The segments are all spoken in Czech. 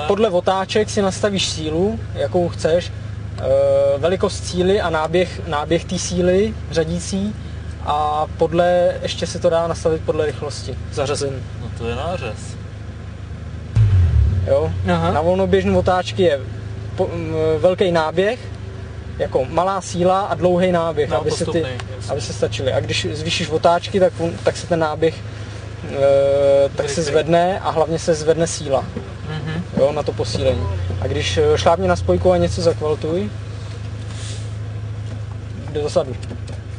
Podle otáček si nastavíš sílu, jakou chceš, velikost síly a náběh té síly řadící a ještě se to dá nastavit podle rychlosti zařazení. No to je nářez. Jo? Na volnoběžné otáčky je velký náběh, jako malá síla a dlouhý náběh, aby se stačily. A když zvýšíš otáčky, tak se ten náběh tak se zvedne a hlavně se zvedne síla. Jo, na to posílení. A když šlápni na spojku a něco zakvaltuj, jde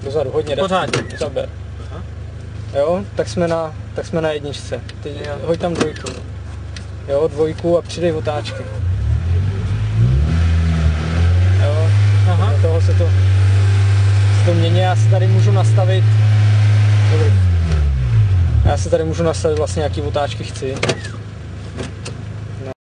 dozadu, hodně jde. Zaber. Jo, tak jsme na jedničce. Teď hoď tam dvojku. Jo, dvojku a přidej otáčky. Jo, na toho se to mění. Já si tady můžu nastavit vlastně, jaký otáčky chci.